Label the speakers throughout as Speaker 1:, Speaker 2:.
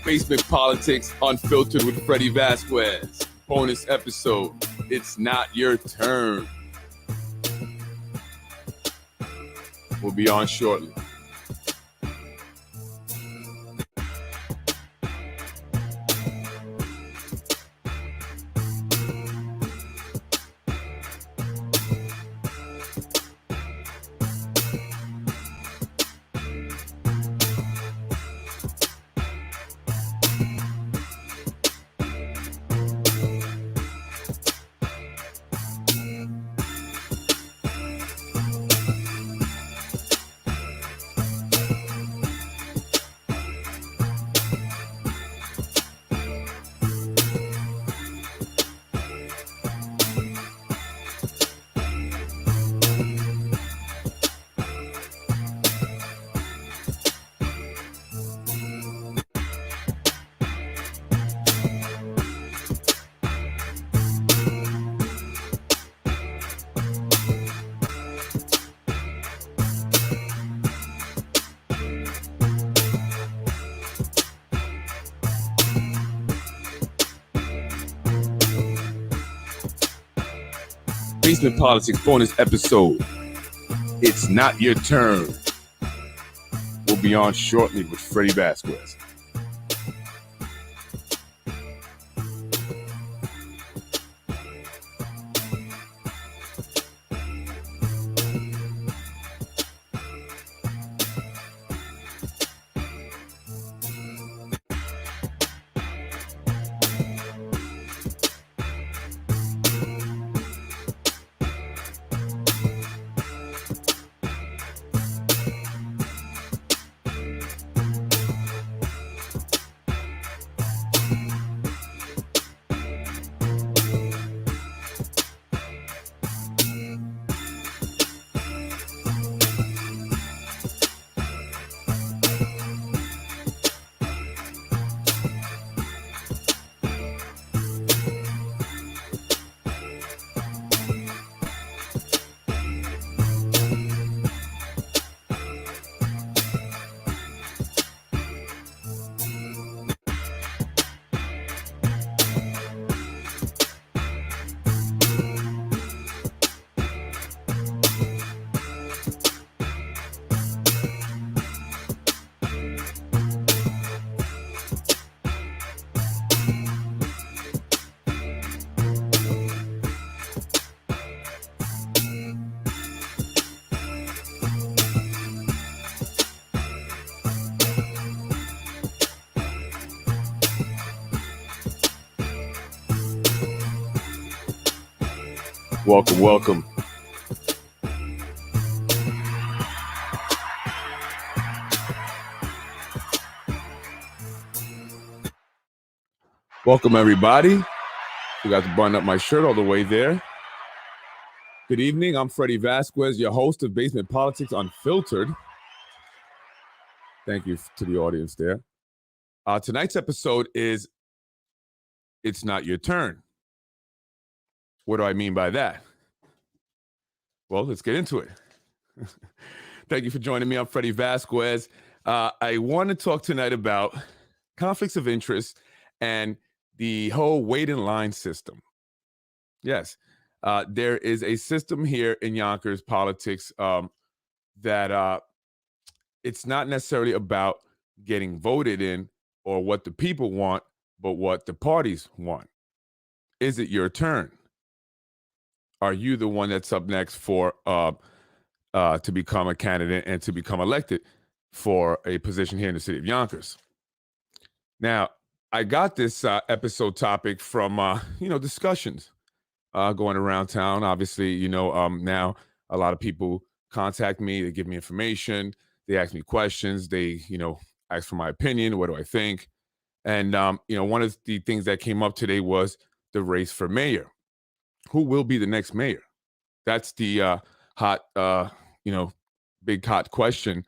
Speaker 1: Basement Politics Unfiltered with Freddy Vazquez. Bonus episode. It's not your turn. We'll be on shortly. Basement Politics bonus episode. It's not your turn. We'll be on shortly with Freddy Vazquez. Welcome, welcome. Welcome, everybody. Forgot to button up my shirt all the way there. Good evening. I'm Freddy Vazquez, your host of Basement Politics Unfiltered. Thank you to the audience there. Tonight's episode is It's Not Your Turn. What do I mean by that? Well, let's get into it. Thank you for joining me. I'm Freddy Vazquez. I want to talk tonight about conflicts of interest and the whole wait in line system. Yes, there is a system here in Yonkers politics that it's not necessarily about getting voted in or what the people want, but what the parties want. Is it your turn? Are you the one that's up next for to become a candidate and to become elected for a position here in the city of Yonkers? Now, I got this episode topic from discussions going around town. Obviously, now a lot of people contact me. They give me information. They ask me questions. They ask for my opinion. What do I think? And one of the things that came up today was the race for mayor. Who will be the next mayor? That's the hot, big hot question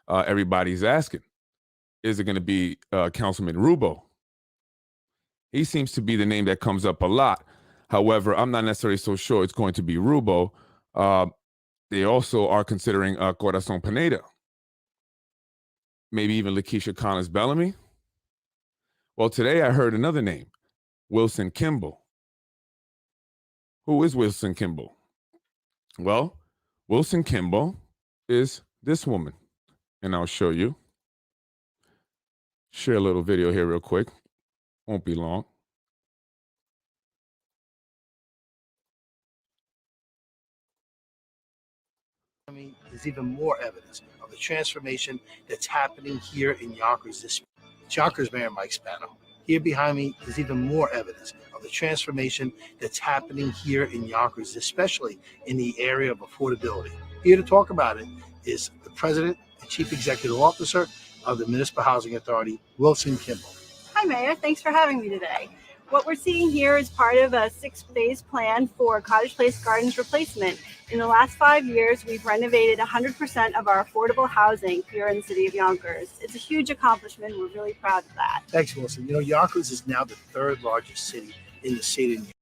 Speaker 1: everybody's asking. Is it going to be Councilman Rubo? He seems to be the name that comes up a lot. However, I'm not necessarily so sure it's going to be Rubo. They also are considering Corazon Pineda. Maybe even Lakeisha Collins Bellamy. Well, today I heard another name, Wilson Kimball. Who is Wilson Kimball? Well, Wilson Kimball is this woman, and I'll show you. Share a little video here real quick. Won't be long.
Speaker 2: There's even more evidence of the transformation that's happening here in Yonkers. It's Yonkers Mayor Mike Spano. Here behind me is even more evidence of the transformation that's happening here in Yonkers, especially in the area of affordability. Here to talk about it is the President and Chief Executive Officer of the Municipal Housing Authority, Wilson Kimball.
Speaker 3: Hi, Mayor. Thanks for having me today. What we're seeing here is part of a 6-phase plan for Cottage Place Gardens replacement. In the last 5 years, we've renovated 100% of our affordable housing here in the city of Yonkers. It's a huge accomplishment. We're really proud of that.
Speaker 2: Thanks, Wilson. You know, Yonkers is now the third largest city in the state of New York.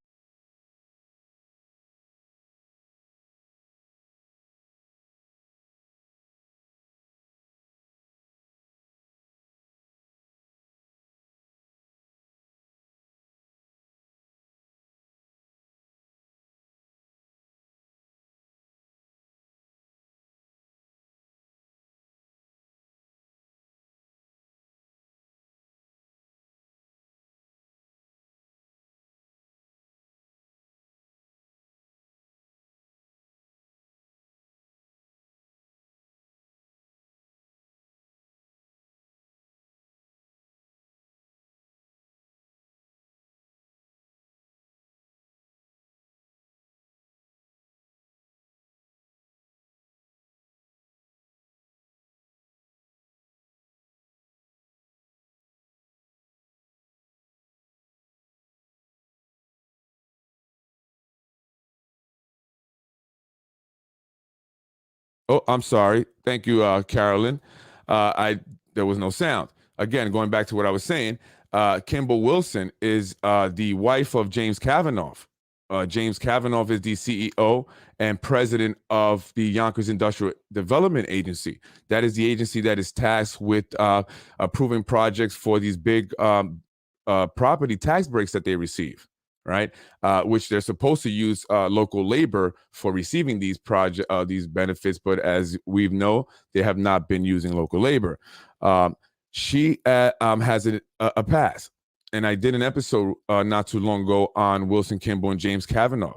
Speaker 1: Oh, I'm sorry. Thank you, Carolyn. There was no sound. Again, going back to what I was saying, Kimball Wilson is the wife of James Kavanaugh. James Kavanaugh is the CEO and president of the Yonkers Industrial Development Agency. That is the agency that is tasked with approving projects for these big property tax breaks that they receive, right? Which they're supposed to use local labor for receiving these these benefits, but as we know, they have not been using local labor. She has a past, and I did an episode not too long ago on Wilson Kimball and James Kavanaugh.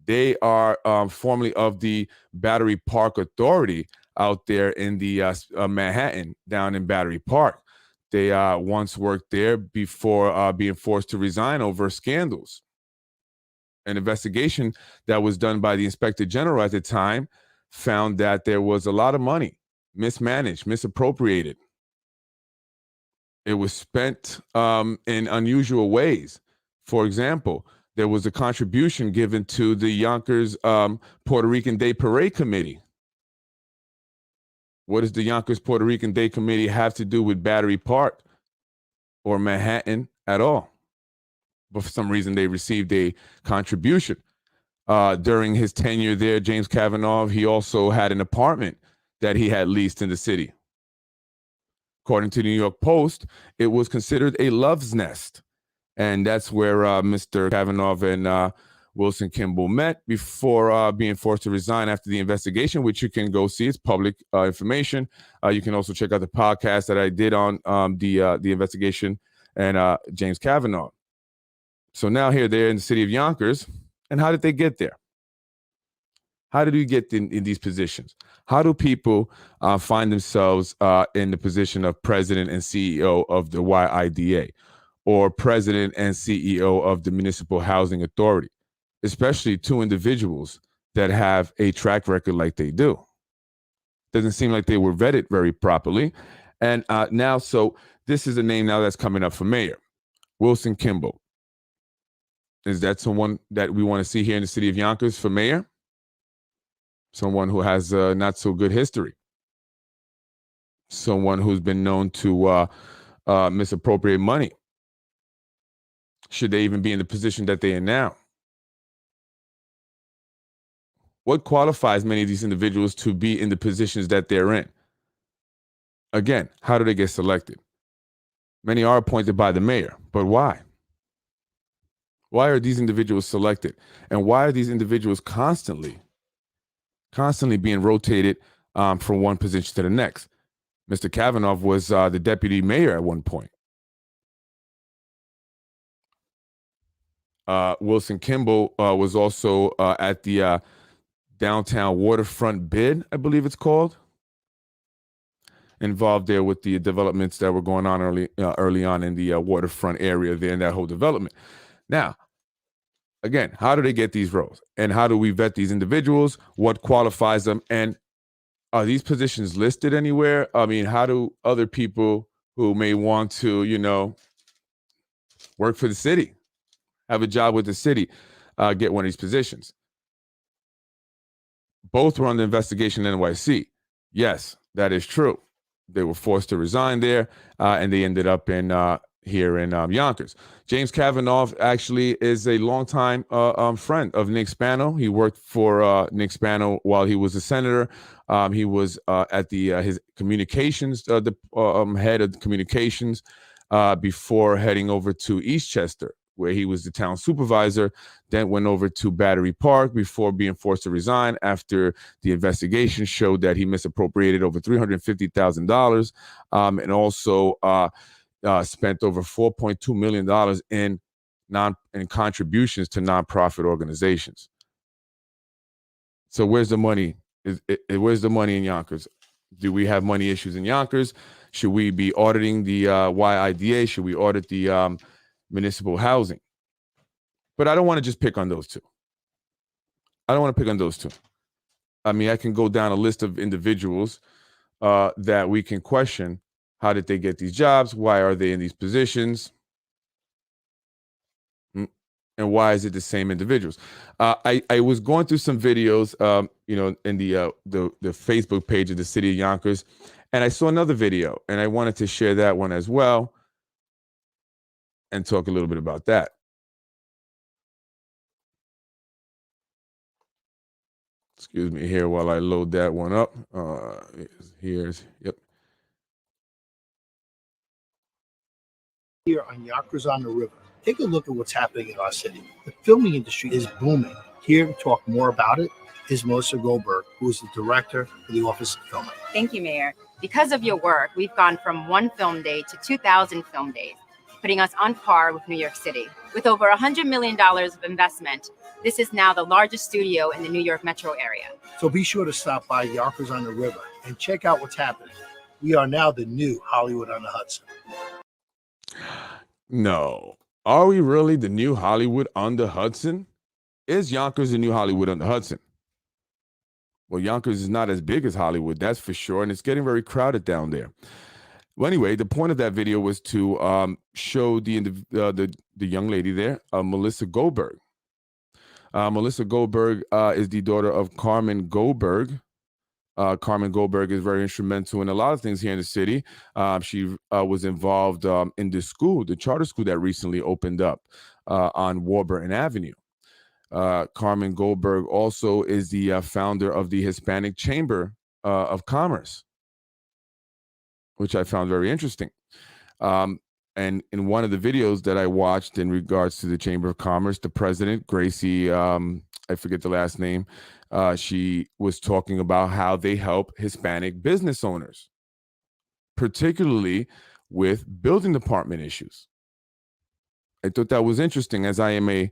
Speaker 1: They are formerly of the Battery Park Authority out there in the Manhattan, down in Battery Park. They once worked there before being forced to resign over scandals. An investigation that was done by the Inspector General at the time found that there was a lot of money mismanaged, misappropriated. It was spent in unusual ways. For example, there was a contribution given to the Yonkers Puerto Rican Day Parade Committee. What does the Yonkers Puerto Rican Day Committee have to do with Battery Park or Manhattan at all? But for some reason, they received a contribution. During his tenure there, James Kavanaugh, he also had an apartment that he had leased in the city. According to the New York Post, it was considered a love's nest. And that's where Mr. Kavanaugh and Wilson Kimball met before being forced to resign after the investigation, which you can go see. It's public information. You can also check out the podcast that I did on the investigation and James Kavanaugh. So now here they're in the city of Yonkers. And how did they get there? How did you get in these positions? How do people find themselves in the position of president and CEO of the YIDA or president and CEO of the Municipal Housing Authority, especially two individuals that have a track record like they do? Doesn't seem like they were vetted very properly. And now, so this is a name now that's coming up for mayor, Wilson Kimball. Is that someone that we want to see here in the city of Yonkers for mayor? Someone who has not so good history. Someone who's been known to misappropriate money. Should they even be in the position that they're in now? What qualifies many of these individuals to be in the positions that they're in? Again, how do they get selected? Many are appointed by the mayor, but why? Why are these individuals selected? And why are these individuals constantly being rotated from one position to the next? Mr. Kavanaugh was the deputy mayor at one point. Wilson Kimball was also at the downtown waterfront bid, I believe it's called, involved there with the developments that were going on early on in the waterfront area there in that whole development. Now, again, how do they get these roles? And how do we vet these individuals? What qualifies them? And are these positions listed anywhere? I mean, how do other people who may want to, work for the city, have a job with the city, get one of these positions? Both were under investigation in NYC. Yes, that is true. They were forced to resign there, and they ended up here in Yonkers. James Kavanaugh actually is a longtime friend of Nick Spano. He worked for Nick Spano while he was a senator. He was at his communications, the head of communications, before heading over to Eastchester, where he was the town supervisor, then went over to Battery Park before being forced to resign after the investigation showed that he misappropriated over $350,000 and also spent over $4.2 million in contributions to nonprofit organizations. So where's the money? Where's the money in Yonkers? Do we have money issues in Yonkers? Should we be auditing the YIDA? Should we audit the municipal housing? But I don't want to just pick on those two. I mean, I can go down a list of individuals that we can question. How did they get these jobs? Why are they in these positions? And why is it the same individuals? I was going through some videos, in the Facebook page of the city of Yonkers, and I saw another video, and I wanted to share that one as well and talk a little bit about that. Excuse me here while I load that one up. Yep.
Speaker 2: Here on Yonkers on the River, take a look at what's happening in our city. The filming industry is booming. Here to talk more about it is Melissa Goldberg, who is the director of the Office of Filming.
Speaker 4: Thank you, Mayor. Because of your work, we've gone from 1 film day to 2,000 film days, putting us on par with New York City. With over $100 million of investment, this is now the largest studio in the New York metro area.
Speaker 2: So be sure to stop by Yonkers on the River and check out what's happening. We are now the new Hollywood on the Hudson.
Speaker 1: No. Are we really the new Hollywood on the Hudson? Is Yonkers the new Hollywood on the Hudson? Well, Yonkers is not as big as Hollywood, that's for sure, and it's getting very crowded down there. Well, anyway, the point of that video was to show the young lady there, Melissa Goldberg. Melissa Goldberg is the daughter of Carmen Goldberg. Carmen Goldberg is very instrumental in a lot of things here in the city. She was involved in the charter school that recently opened up on Warburton Avenue. Carmen Goldberg also is the founder of the Hispanic Chamber of Commerce, which I found very interesting. And in one of the videos that I watched in regards to the Chamber of Commerce, the president, Gracie, I forget the last name, she was talking about how they help Hispanic business owners, particularly with building department issues. I thought that was interesting, as I am a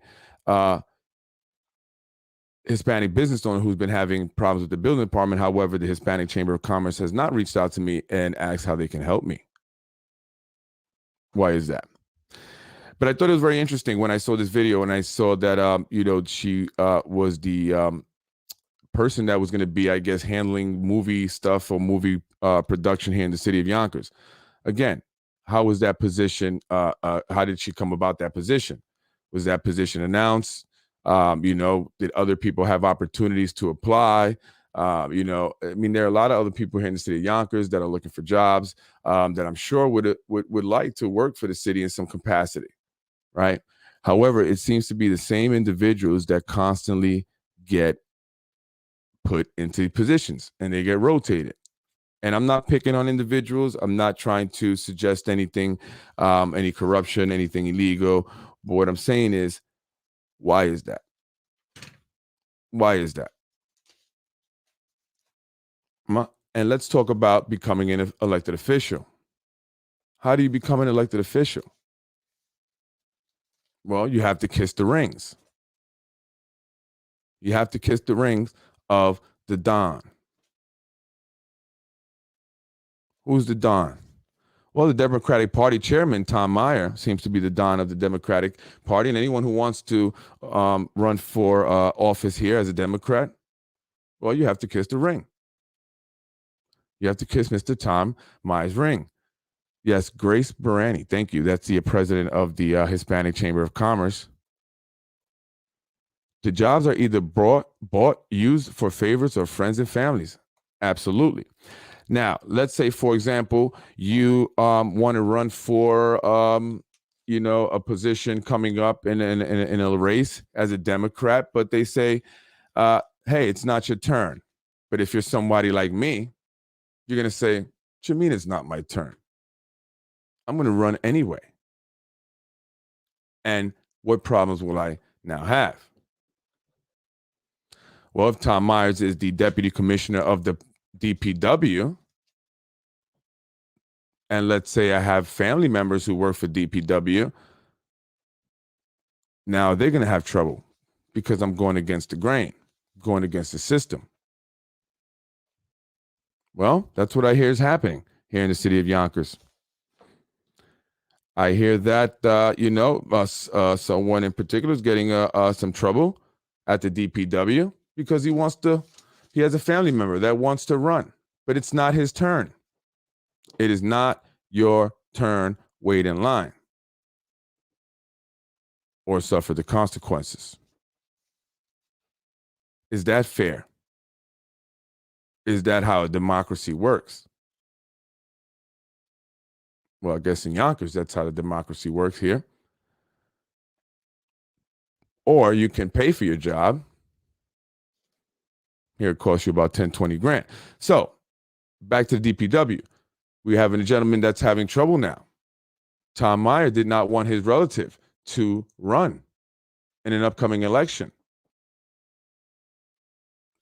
Speaker 1: Hispanic business owner who's been having problems with the building department. However, the Hispanic Chamber of Commerce has not reached out to me and asked how they can help me. Why is that? But I thought it was very interesting when I saw this video and I saw that, she was the person that was going to be, I guess, handling movie stuff or movie production here in the city of Yonkers. Again, how was that position? How did she come about that position? Was that position announced? Did other people have opportunities to apply? There are a lot of other people here in the city of Yonkers that are looking for jobs that I'm sure would like to work for the city in some capacity, right? However, it seems to be the same individuals that constantly get put into positions and they get rotated. And I'm not picking on individuals. I'm not trying to suggest anything, any corruption, anything illegal. But what I'm saying is, why is that? Why is that? And let's talk about becoming an elected official. How do you become an elected official? Well, you have to kiss the rings. You have to kiss the rings of the Don. Who's the Don? Well, the Democratic Party chairman, Tom Meyer, seems to be the Don of the Democratic Party. And anyone who wants to run for office here as a Democrat, well, you have to kiss the ring. You have to kiss Mr. Tom Meyer's ring. Yes, Grace Barani. Thank you. That's the president of the Hispanic Chamber of Commerce. The jobs are either bought, used for favors or friends and families. Absolutely. Now, let's say, for example, you want to run for, a position coming up in a race as a Democrat, but they say, hey, it's not your turn. But if you're somebody like me, you're going to say, what you mean it's not my turn? I'm going to run anyway. And what problems will I now have? Well, if Tom Myers is the deputy commissioner of the DPW, and let's say I have family members who work for DPW, now they're going to have trouble because I'm going against the grain, going against the system. Well, that's what I hear is happening here in the city of Yonkers. I hear that, someone in particular is getting some trouble at the DPW because he has a family member that wants to run, but it's not his turn. It is not your turn. Wait in line or suffer the consequences. Is that fair? Is that how a democracy works? Well, I guess in Yonkers, that's how the democracy works here. Or you can pay for your job. Here, it costs you about 10, 20 grand. So back to the DPW. We have a gentleman that's having trouble now. Tom Meyer did not want his relative to run in an upcoming election.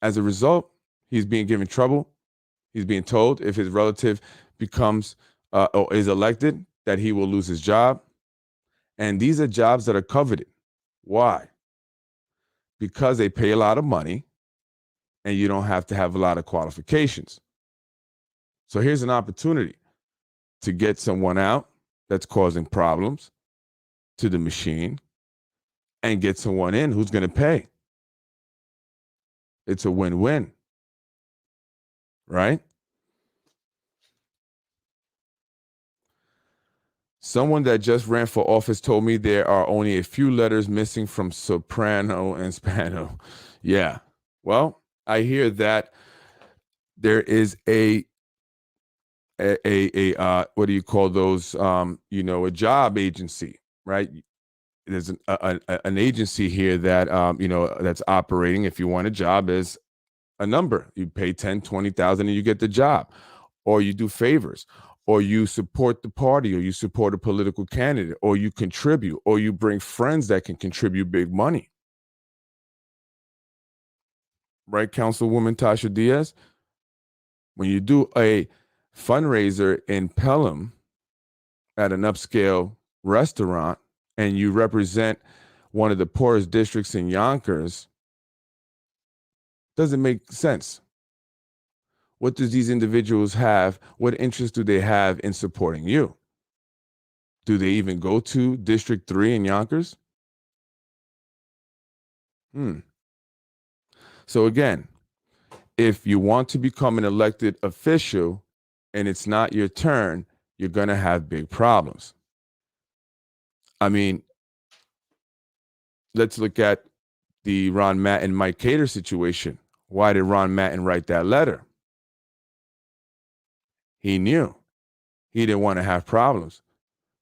Speaker 1: As a result, he's being given trouble. He's being told if his relative becomes or is elected, that he will lose his job. And these are jobs that are coveted. Why? Because they pay a lot of money and you don't have to have a lot of qualifications. So here's an opportunity to get someone out that's causing problems to the machine and get someone in who's going to pay. It's a win-win, right? Someone that just ran for office told me there are only a few letters missing from soprano and spano. Yeah. Well, I hear that there is a what do you call those? A job agency, right? There's an agency here that that's operating. If you want a job, is a number. You pay 10, 20,000 and you get the job, or you do favors, or you support the party, or you support a political candidate, or you contribute, or you bring friends that can contribute big money. Right, Councilwoman Tasha Diaz? When you do a fundraiser in Pelham at an upscale restaurant and you represent one of the poorest districts in Yonkers, doesn't make sense. What does these individuals have? What interest do they have in supporting you? Do they even go to District 3 in Yonkers? So again, if you want to become an elected official and it's not your turn, you're going to have big problems. I mean, let's look at the Ron Mattin, Mike Cater situation. Why did Ron Mattin write that letter? He knew he didn't want to have problems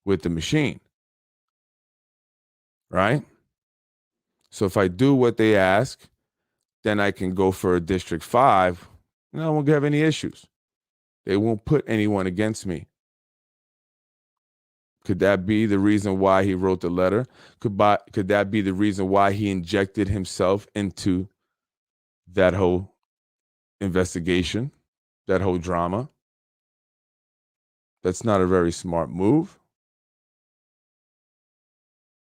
Speaker 1: with the machine, right? So if I do what they ask, then I can go for a District 5, and I won't have any issues. They won't put anyone against me. Could that be the reason why he wrote the letter? Could that be the reason why he injected himself into that whole investigation, that whole drama? That's not a very smart move,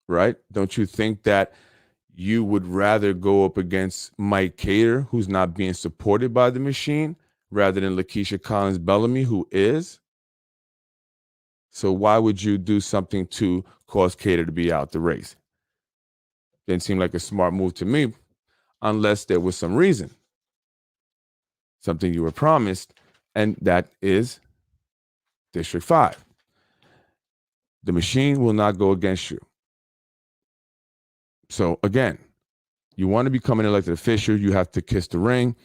Speaker 1: right? Don't you think that you would rather go up against Mike Cater, who's not being supported by the machine, rather than Lakeisha Collins Bellamy, who is? So why would you do something to cause Cater to be out the race? Didn't seem like a smart move to me, unless there was some reason, something you were promised, and that is District 5. The machine will not go against you. So again, you want to become an elected official, you have to kiss the ring.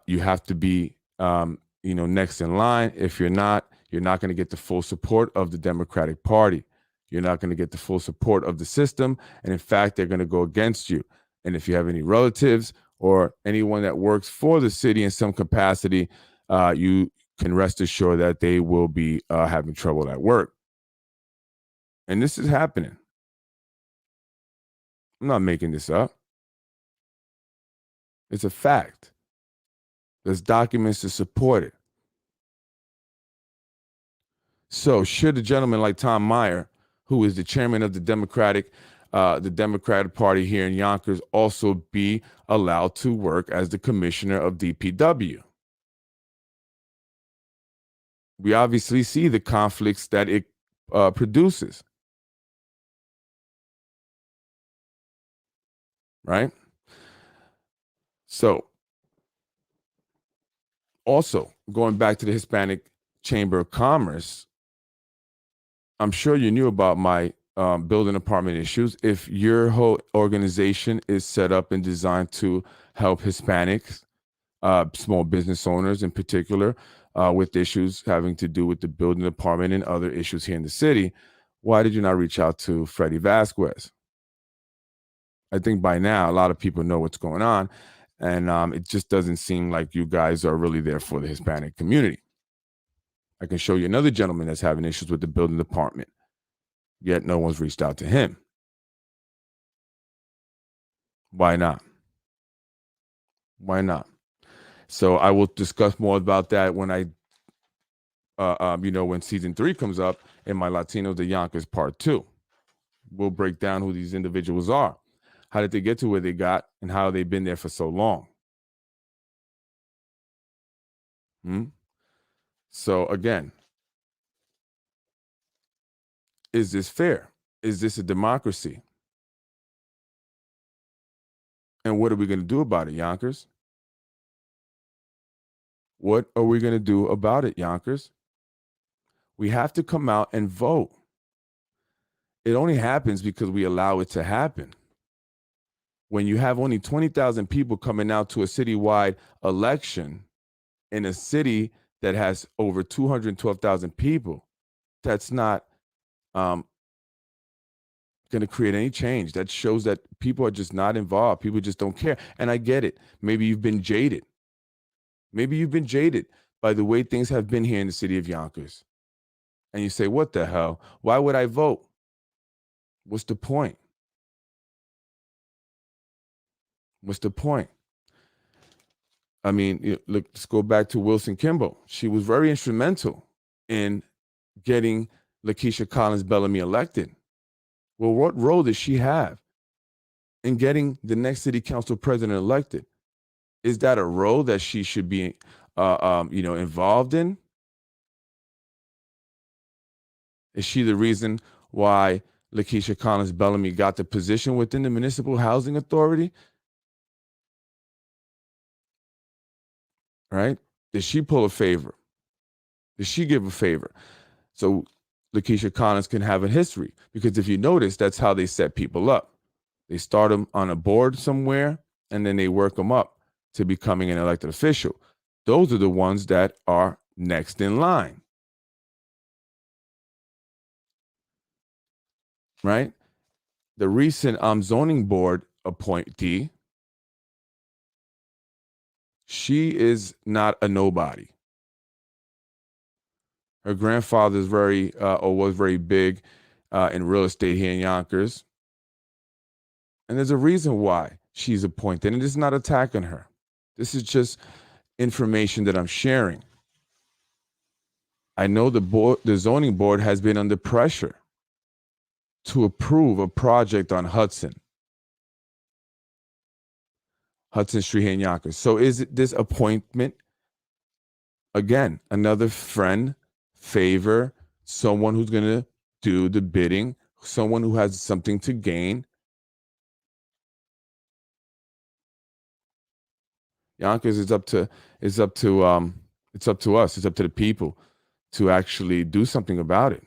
Speaker 1: You have to be, next in line. If you're not going to get the full support of the Democratic Party. You're not going to get the full support of the system. And in fact, they're going to go against you. And if you have any relatives or anyone that works for the city in some capacity, you can rest assured that they will be having trouble at work. And this is happening. I'm not making this up. It's a fact. There's documents to support it. So should a gentleman like Tom Meyer, who is the chairman of the Democratic Party here in Yonkers, also be allowed to work as the commissioner of DPW? We obviously see the conflicts that it produces. Right? So, also, going back to the Hispanic Chamber of Commerce, I'm sure you knew about my building apartment issues. If your whole organization is set up and designed to help Hispanics, small business owners in particular, with issues having to do with the building department and other issues here in the city, why did you not reach out to Freddy Vazquez? I think by now a lot of people know what's going on, and it just doesn't seem like you guys are really there for the Hispanic community. I can show you another gentleman that's having issues with the building department, yet no one's reached out to him. Why not? Why not? So I will discuss more about that when when season 3 comes up in my Latinos de Yonkers part 2. We'll break down who these individuals are. How did they get to where they got, and how they've been there for so long? So again, is this fair? Is this a democracy? And what are we going to do about it, Yonkers? What are we going to do about it, Yonkers? We have to come out and vote. It only happens because we allow it to happen. When you have only 20,000 people coming out to a citywide election in a city that has over 212,000 people, that's not going to create any change. That shows that people are just not involved. People just don't care. And I get it. Maybe you've been jaded. Maybe you've been jaded by the way things have been here in the city of Yonkers. And you say, what the hell? Why would I vote? What's the point? What's the point? I mean, look, let's go back to Wilson Kimball. She was very instrumental in getting Lakeisha Collins Bellamy elected. Well, what role does she have in getting the next city council president elected? Is that a role that she should be, involved in? Is she the reason why Lakeisha Collins Bellamy got the position within the Municipal Housing Authority? Right? Did she pull a favor? Did she give a favor? So Lakeisha Collins can have a history, because if you notice, that's how they set people up. They start them on a board somewhere, and then they work them up to becoming an elected official. Those are the ones that are next in line. Right? The recent zoning board appointee, she is not a nobody. Her grandfather is was very big in real estate here in Yonkers. And there's a reason why she's appointed, and it's not attacking her. This is just information that I'm sharing. I know the zoning board has been under pressure to approve a project on Hudson Street here in Yonkers. So is it this appointment, again, another friend, favor, someone who's going to do the bidding, someone who has something to gain? Yonkers is up to us. It's up to the people to actually do something about it.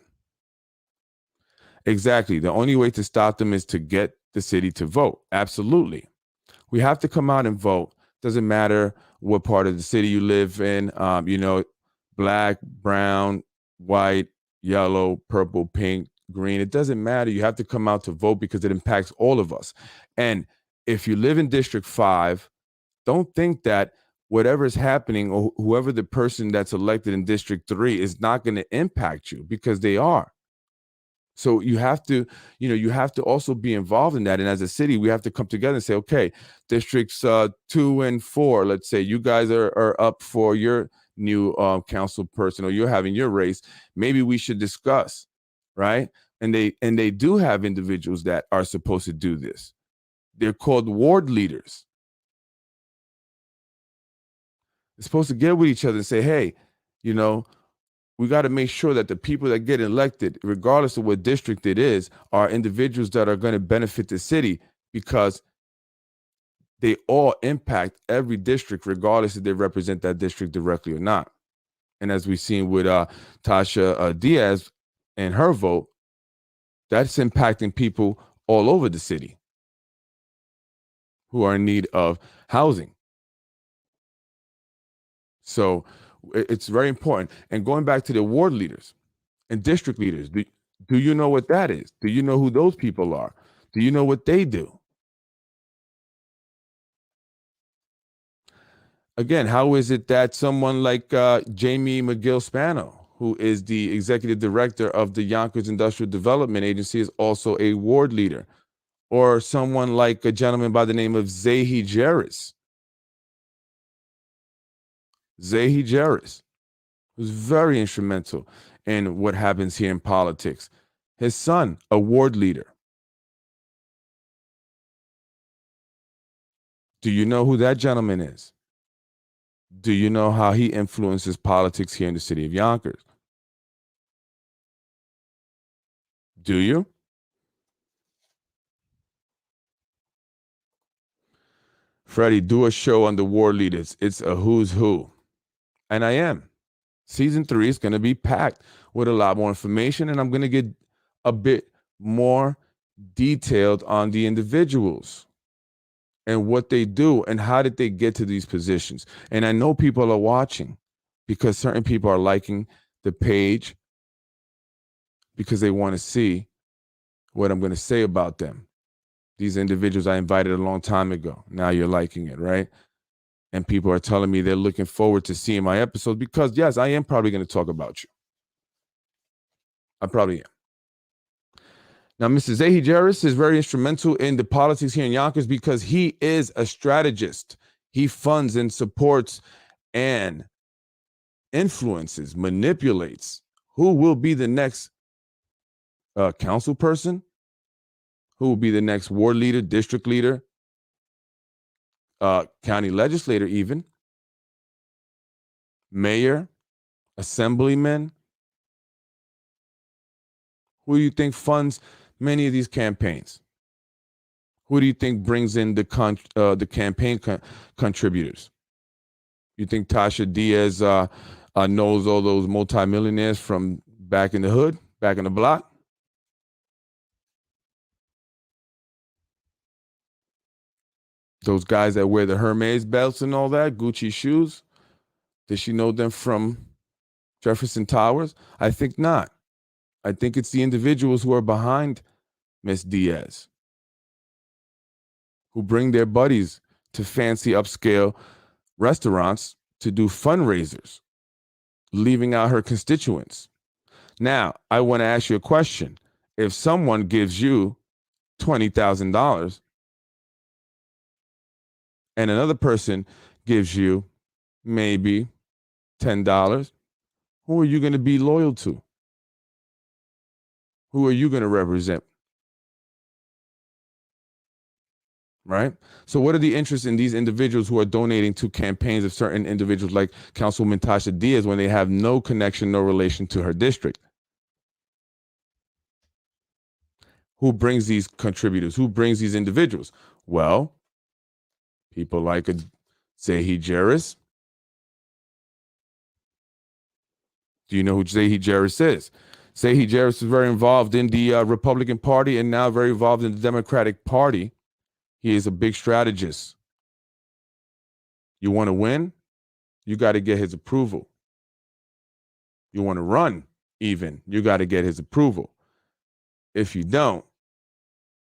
Speaker 1: Exactly. The only way to stop them is to get the city to vote. Absolutely. We have to come out and vote. Doesn't matter what part of the city you live in, black, brown, white, yellow, purple, pink, green. It doesn't matter. You have to come out to vote because it impacts all of us. And if you live in District 5, don't think that whatever is happening or whoever the person that's elected in District 3 is not going to impact you, because they are. So you have to also be involved in that. And as a city, we have to come together and say, okay, districts 2 and 4, let's say you guys are up for your new council person, or you're having your race. Maybe we should discuss, right? And they do have individuals that are supposed to do this. They're called ward leaders. They're supposed to get with each other and say, hey, we got to make sure that the people that get elected, regardless of what district it is, are individuals that are going to benefit the city, because they all impact every district, regardless if they represent that district directly or not. And as we've seen with Tasha Diaz and her vote, that's impacting people all over the city who are in need of housing. So it's very important. And going back to the ward leaders and district leaders, do you know what that is? Do you know who those people are? Do you know what they do? Again, how is it that someone like Jamie McGill Spano, who is the executive director of the Yonkers Industrial Development Agency, is also a ward leader? Or someone like a gentleman by the name of Zahi Jarris. Zahi Jarris was very instrumental in what happens here in politics. His son, a ward leader. Do you know who that gentleman is? Do you know how he influences politics here in the city of Yonkers? Do you? Freddy, do a show on the ward leaders. It's a who's who. And I am. Season 3 is going to be packed with a lot more information, and I'm going to get a bit more detailed on the individuals and what they do and how did they get to these positions. And I know people are watching because certain people are liking the page because they want to see what I'm going to say about them. These individuals I invited a long time ago. Now you're liking it, right? And people are telling me they're looking forward to seeing my episodes because, yes, I am probably going to talk about you. I probably am. Now, Mr. Zahi Jarris is very instrumental in the politics here in Yonkers because he is a strategist. He funds and supports and influences, manipulates who will be the next council person, who will be the next ward leader, district leader, county legislator even, mayor, assemblyman. Who do you think funds many of these campaigns? Who do you think brings in the campaign contributors? You think Tasha Diaz knows all those multimillionaires from back in the hood, back in the block? Those guys that wear the Hermes belts and all that, Gucci shoes, does she know them from Jefferson Towers? I think not. I think it's the individuals who are behind Miss Diaz, who bring their buddies to fancy upscale restaurants to do fundraisers, leaving out her constituents. Now, I want to ask you a question. If someone gives you $20,000 and another person gives you maybe $10, who are you going to be loyal to? Who are you going to represent? Right? So what are the interests in these individuals who are donating to campaigns of certain individuals like Councilwoman Tasha Diaz when they have no connection, no relation to her district? Who brings these contributors? Who brings these individuals? Well, people like a Zahi Jarris. Do you know who Zahi Jarris is? Zahi Jarris is very involved in the Republican Party and now very involved in the Democratic Party. He is a big strategist. You want to win? You got to get his approval. You want to run even? You got to get his approval. If you don't,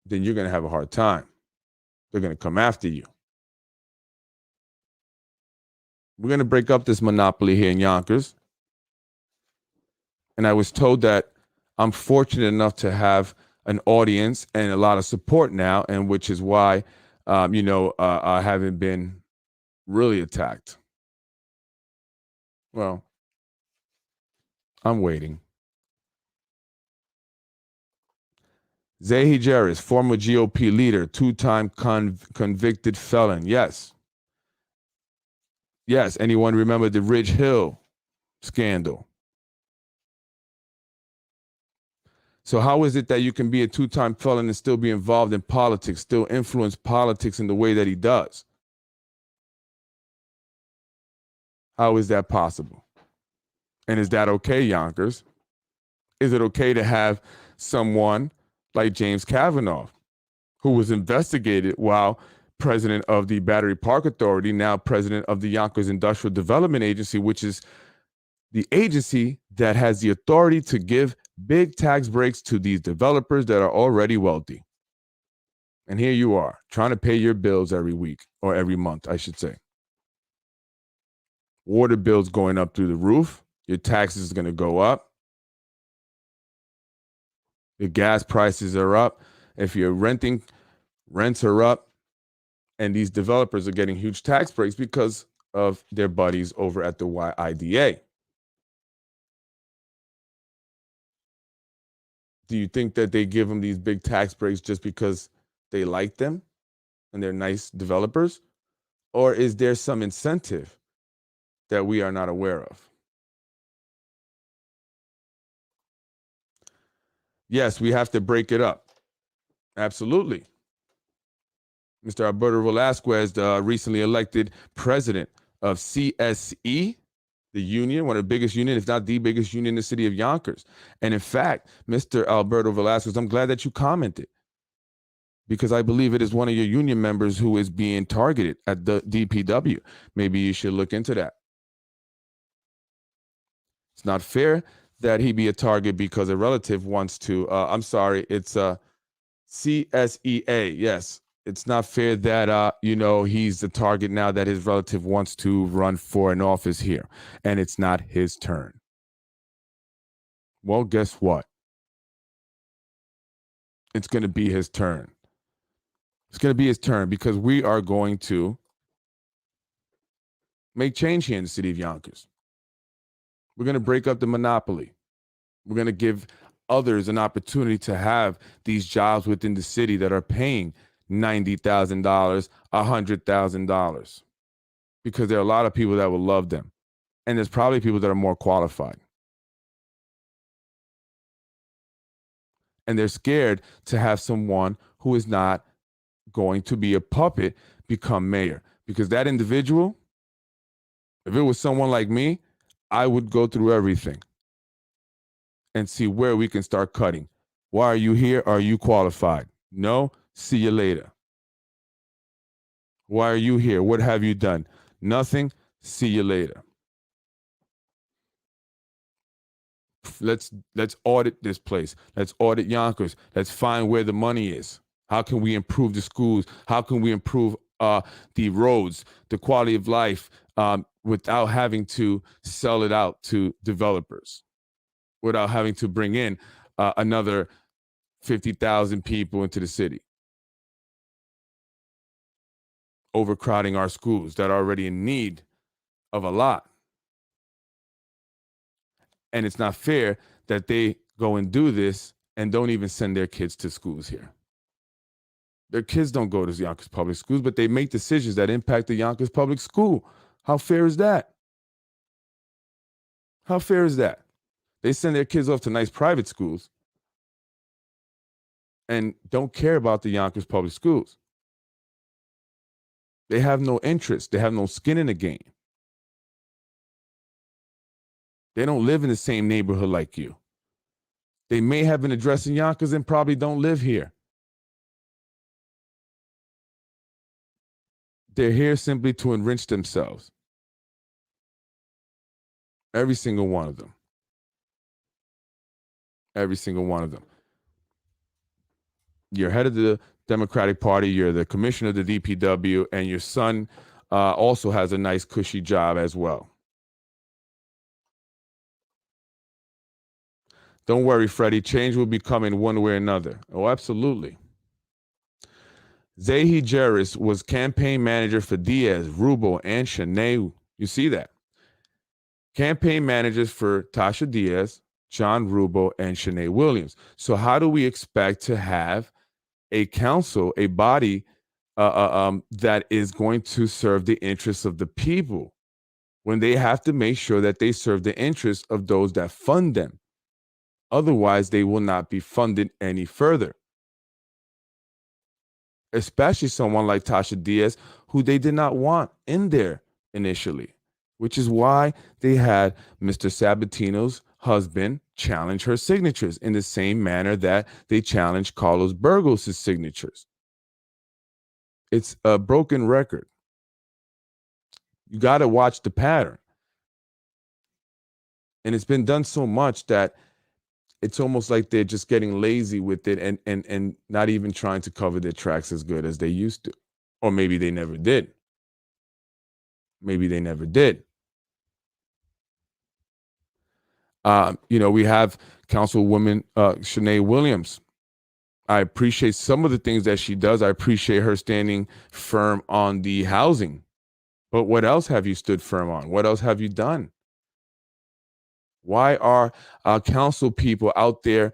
Speaker 1: then you're going to have a hard time. They're going to come after you. We're going to break up this monopoly here in Yonkers. And I was told that I'm fortunate enough to have an audience and a lot of support now, and which is why, I haven't been really attacked. Well, I'm waiting. Zahi Jarris, former GOP leader, two-time convicted felon. Yes. Yes. Anyone remember the Ridge Hill scandal? So how is it that you can be a two-time felon and still be involved in politics, still influence politics in the way that he does? How is that possible? And is that okay, Yonkers? Is it okay to have someone like James Kavanaugh, who was investigated while president of the Battery Park Authority, now president of the Yonkers Industrial Development Agency, which is the agency that has the authority to give big tax breaks to these developers that are already wealthy. And here you are, trying to pay your bills every week, or every month, I should say. Water bills going up through the roof. Your taxes are going to go up. Your gas prices are up. If you're renting, rents are up. And these developers are getting huge tax breaks because of their buddies over at the YIDA. Do you think that they give them these big tax breaks just because they like them and they're nice developers? Or is there some incentive that we are not aware of? Yes, we have to break it up. Absolutely. Mr. Alberto Vazquez, recently elected president of CSE, the union, one of the biggest unions, if not the biggest union in the city of Yonkers. And in fact, Mr. Alberto Vazquez, I'm glad that you commented, because I believe it is one of your union members who is being targeted at the DPW. Maybe you should look into that. It's not fair that he be a target because a relative wants to, it's CSEA, yes. It's not fair that, he's the target now that his relative wants to run for an office here, and it's not his turn. Well, guess what? It's going to be his turn. It's going to be his turn because we are going to make change here in the city of Yonkers. We're going to break up the monopoly. We're going to give others an opportunity to have these jobs within the city that are paying $90,000, $100,000, because there are a lot of people that will love them. And there's probably people that are more qualified. And they're scared to have someone who is not going to be a puppet become mayor. Because that individual, if it was someone like me, I would go through everything and see where we can start cutting. Why are you here? Are you qualified? No? See you later. Why are you here? What have you done? Nothing. See you later. Let's audit this place. Let's audit Yonkers. Let's find where the money is. How can we improve the schools? How can we improve the roads, the quality of life, without having to sell it out to developers? without having to bring in another 50,000 people into the city, overcrowding our schools that are already in need of a lot. And it's not fair that they go and do this and don't even send their kids to schools here. Their kids don't go to Yonkers public schools, but they make decisions that impact the Yonkers public school. How fair is that? How fair is that? They send their kids off to nice private schools and don't care about the Yonkers public schools. They have no interest. They have no skin in the game. They don't live in the same neighborhood like you. They may have an address in Yonkers and probably don't live here. They're here simply to enrich themselves. Every single one of them. Every single one of them. You're head of the Democratic Party, you're the commissioner of the DPW, and your son also has a nice cushy job as well. Don't worry, Freddy, change will be coming one way or another. Oh, absolutely. Zahi Jerris was campaign manager for Diaz, Rubio, and Shanae. You see that? Campaign managers for Tasha Diaz, John Rubio, and Shanae Williams. So how do we expect to have a council, a body that is going to serve the interests of the people when they have to make sure that they serve the interests of those that fund them? Otherwise, they will not be funded any further. Especially someone like Tasha Diaz, who they did not want in there initially, which is why they had Mr. Sabatino's husband challenge her signatures in the same manner that they challenged Carlos Burgos' signatures. It's a broken record. You got to watch the pattern. And it's been done so much that it's almost like they're just getting lazy with it and not even trying to cover their tracks as good as they used to. Or maybe they never did. Maybe they never did. We have Councilwoman Shanae Williams. I appreciate some of the things that she does. I appreciate her standing firm on the housing. But what else have you stood firm on? What else have you done? Why are council people out there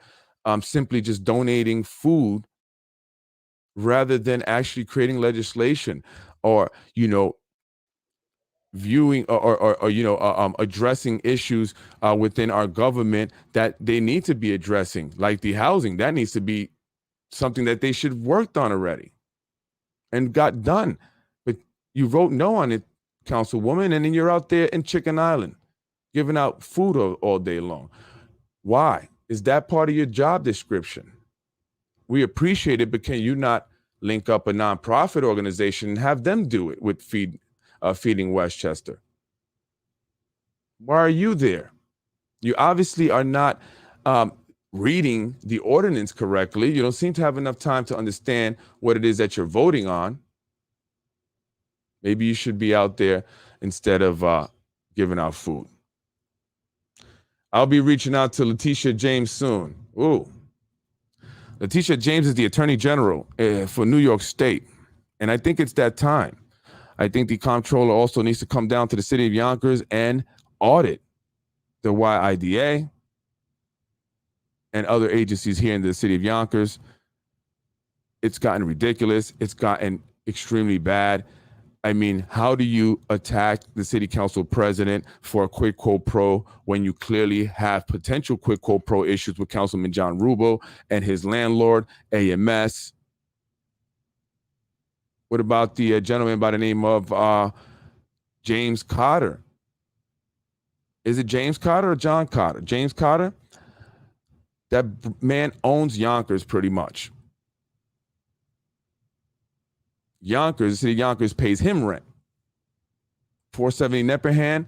Speaker 1: simply just donating food rather than actually creating legislation or, viewing or addressing issues within our government that they need to be addressing, like the housing? That needs to be something that they should have worked on already and got done. But you vote no on it, Councilwoman, and then you're out there in Chicken Island giving out food all day long. Why? Is that part of your job description? We appreciate it, but can you not link up a nonprofit organization and have them do it with Feeding Westchester? Why are you there? You obviously are not reading the ordinance correctly. You don't seem to have enough time to understand what it is that you're voting on. Maybe you should be out there instead of giving out food. I'll be reaching out to Letitia James soon. Ooh. Letitia James is the Attorney General for New York State. And I think it's that time. I think the comptroller also needs to come down to the city of Yonkers and audit the YIDA and other agencies here in the city of Yonkers. It's gotten ridiculous. It's gotten extremely bad. I mean, how do you attack the city council president for a quid quo pro when you clearly have potential quid quo pro issues with Councilman John Rubio and his landlord, AMS? What about the gentleman by the name of James Cotter? Is it James Cotter or John Cotter? James Cotter? That man owns Yonkers pretty much. Yonkers, the city of Yonkers pays him rent. 470 Nepperhan.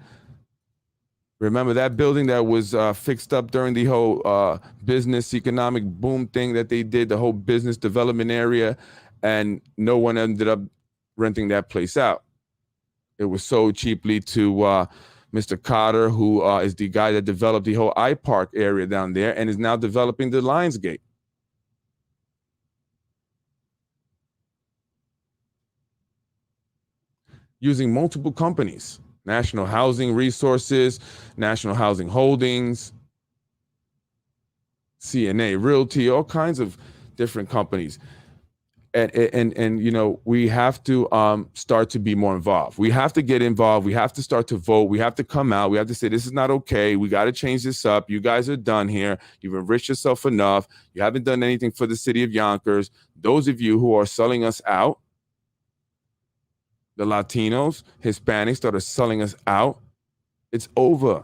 Speaker 1: Remember that building that was fixed up during the whole business economic boom thing that they did, the whole business development area, and no one ended up renting that place out. It was sold cheaply to Mr. Cotter, who is the guy that developed the whole iPark area down there and is now developing the Lionsgate. Using multiple companies, National Housing Resources, National Housing Holdings, CNA Realty, all kinds of different companies. And you know, we have to start to be more involved. We have to get involved. We have to start to vote. We have to come out. We have to say, this is not okay. We got to change this up. You guys are done here. You've enriched yourself enough. You haven't done anything for the city of Yonkers. Those of you who are selling us out, the Latinos, Hispanics that are selling us out, it's over.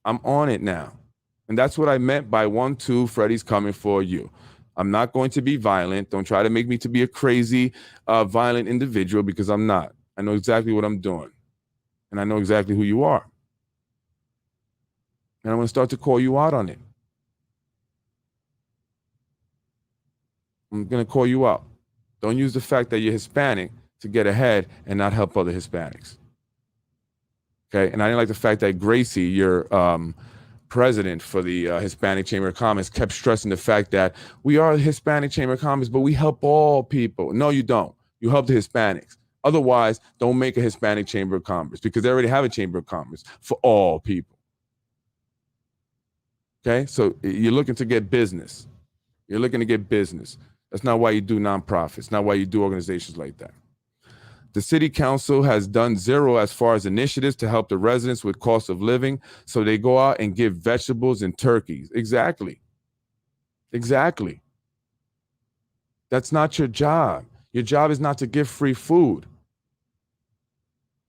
Speaker 1: I'm on it now. And that's what I meant by 1-2, Freddy's coming for you. I'm not going to be violent. Don't try to make me to be a crazy, violent individual, because I'm not. I know exactly what I'm doing. And I know exactly who you are. And I'm going to start to call you out on it. I'm going to call you out. Don't use the fact that you're Hispanic to get ahead and not help other Hispanics. Okay? And I didn't like the fact that Gracie, your president for the Hispanic Chamber of Commerce, kept stressing the fact that we are the Hispanic Chamber of Commerce, but we help all people. No, you don't. You help the Hispanics. Otherwise, don't make a Hispanic Chamber of Commerce, because they already have a Chamber of Commerce for all people. Okay? So you're looking to get business. You're looking to get business. That's not why you do nonprofits, not why you do organizations like that. The city council has done zero as far as initiatives to help the residents with cost of living. So they go out and give vegetables and turkeys. Exactly. Exactly. That's not your job. Your job is not to give free food.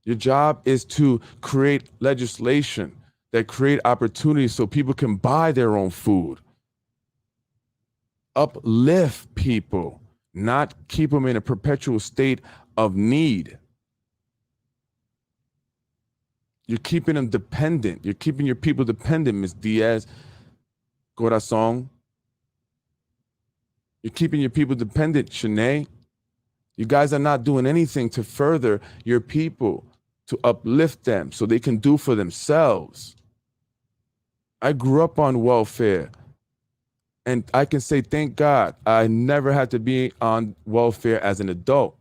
Speaker 1: Your job is to create legislation that create opportunities so people can buy their own food. Uplift people, not keep them in a perpetual state of need. You're keeping them dependent. You're keeping your people dependent, Ms. Diaz Corazon. You're keeping your people dependent, Shanae. You guys are not doing anything to further your people, to uplift them so they can do for themselves. I grew up on welfare. And I can say, thank God, I never had to be on welfare as an adult,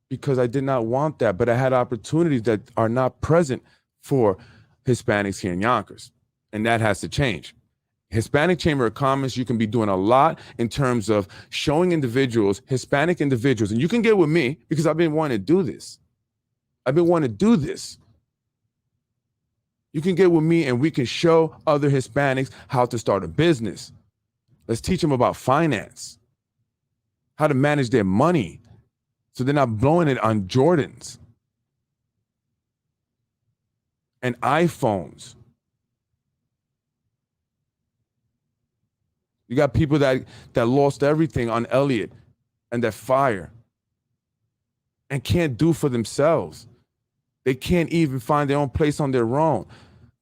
Speaker 1: because I did not want that. But I had opportunities that are not present for Hispanics here in Yonkers. And that has to change. Hispanic Chamber of Commerce, you can be doing a lot in terms of showing individuals, Hispanic individuals, and you can get with me because I've been wanting to do this. I've been wanting to do this. You can get with me and we can show other Hispanics how to start a business. Let's teach them about finance, how to manage their money so they're not blowing it on Jordans and iPhones. You got people that lost everything on Elliott and that fire and can't do for themselves. They can't even find their own place on their own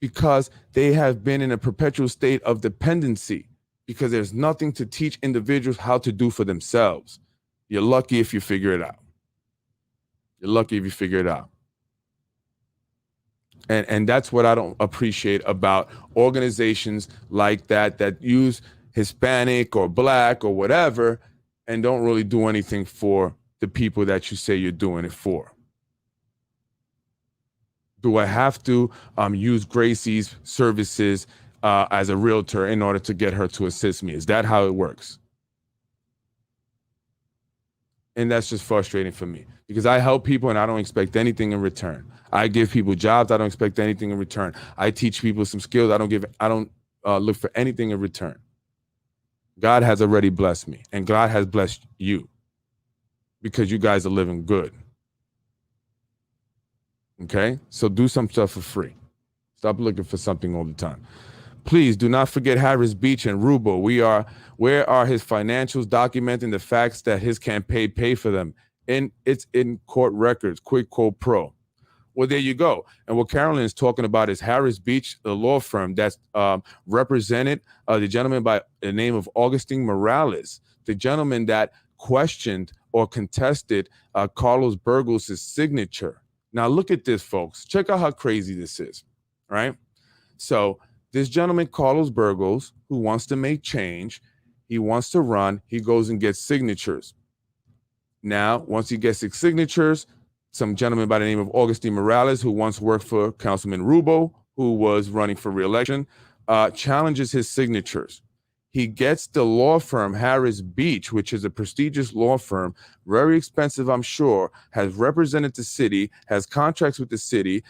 Speaker 1: because they have been in a perpetual state of dependency, because there's nothing to teach individuals how to do for themselves. You're lucky if you figure it out. You're lucky if you figure it out. And that's what I don't appreciate about organizations like that use Hispanic or Black or whatever and don't really do anything for the people that you say you're doing it for. Do I have to use Gracie's services as a realtor in order to get her to assist me? Is that how it works? And that's just frustrating for me, because I help people and I don't expect anything in return. I give people jobs. I don't expect anything in return. I teach people some skills. I don't look for anything in return. God has already blessed me, and God has blessed you because you guys are living good. Okay? So do some stuff for free. Stop looking for something all the time. Please do not forget Harris Beach and Rubo. Where are his financials documenting the facts that his campaign paid for them? It's in court records, quid pro quo. Well, there you go. And what Carolyn is talking about is Harris Beach, the law firm that's represented the gentleman by the name of Augustine Morales, the gentleman that questioned or contested Carlos Burgos' signature. Now look at this, folks. Check out how crazy this is, right? So this gentleman, Carlos Burgos, who wants to make change, he wants to run, he goes and gets signatures. Now, once he gets his signatures, some gentleman by the name of Augustine Morales, who once worked for Councilman Rubo, who was running for re-election, challenges his signatures. He gets the law firm Harris Beach, which is a prestigious law firm, very expensive, I'm sure, has represented the city, has contracts with the city,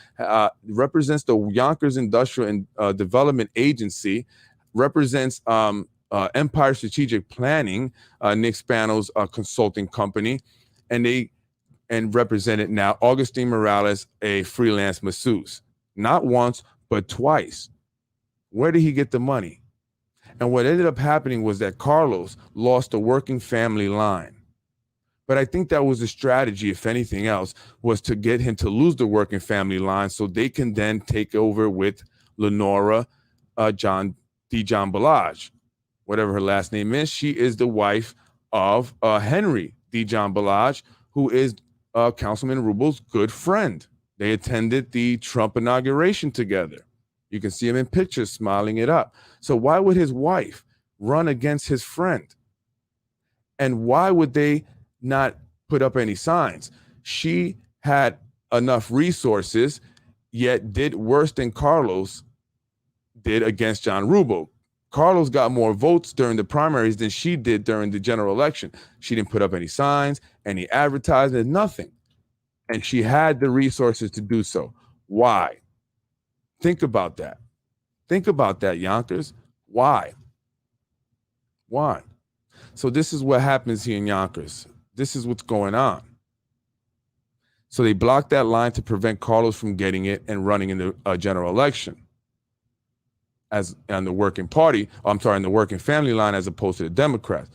Speaker 1: represents the Yonkers Industrial and Development Agency, represents Empire Strategic Planning, Nick Spano's consulting company, and represented now Augustine Morales, a freelance masseuse, not once, but twice. Where did he get the money? And what ended up happening was that Carlos lost a working family line. But I think that was a strategy, if anything else, was to get him to lose the working family line so they can then take over with Lenora John Balaj, whatever her last name is. She is the wife of Henry John Balaj, who is Councilman Rubo's good friend. They attended the Trump inauguration together. You can see him in pictures smiling it up. So why would his wife run against his friend? And why would they not put up any signs? She had enough resources, yet did worse than Carlos did against John Rubo. Carlos got more votes during the primaries than she did during the general election. She didn't put up any signs, any advertisements, nothing. And she had the resources to do so. Why? Think about that. Think about that, Yonkers. Why? Why? So this is what happens here in Yonkers. This is what's going on. So they blocked that line to prevent Carlos from getting it and running in the general election as on the working party. In the working family line as opposed to the Democrats.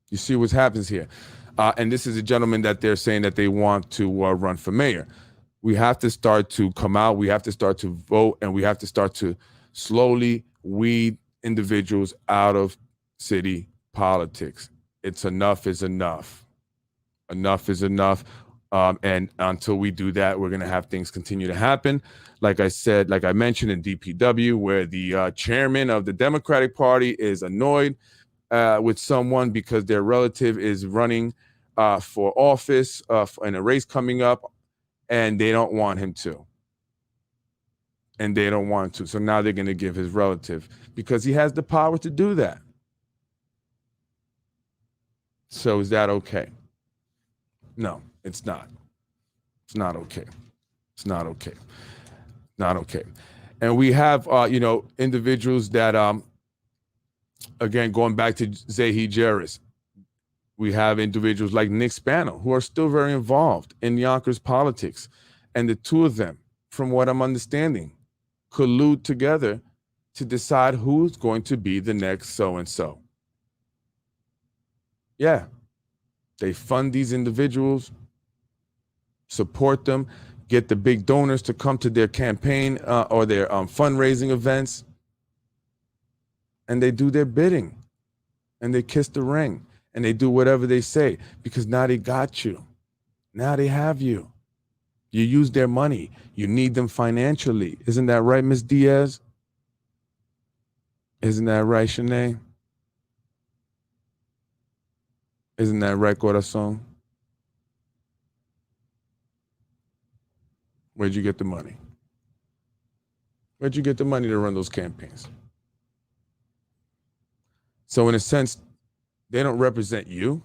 Speaker 1: You see what happens here. And this is a gentleman that they're saying that they want to run for mayor. We have to start to come out. We have to start to vote, and we have to start to slowly weed individuals out of city politics. It's enough is enough. Enough is enough. And until we do that, we're going to have things continue to happen. Like I said, like I mentioned in DPW, where the chairman of the Democratic Party is annoyed with someone because their relative is running for office in a race coming up, and they don't want him to. And they don't want to. So now they're going to give his relative because he has the power to do that. So is that okay? No, it's not. It's not okay. It's not okay. Not okay. And we have, individuals that, again, going back to Zahi Jarris, we have individuals like Nick Spano who are still very involved in Yonkers politics. And the two of them, from what I'm understanding, collude together to decide who's going to be the next so-and-so. Yeah. They fund these individuals, support them, get the big donors to come to their campaign or their fundraising events. And they do their bidding. And they kiss the ring. And they do whatever they say because now they got you. Now they have you. You use their money. You need them financially. Isn't that right, Ms. Diaz? Isn't that right, Shanae? Isn't that right, Corazon? Where'd you get the money? Where'd you get the money to run those campaigns? So in a sense, they don't represent you.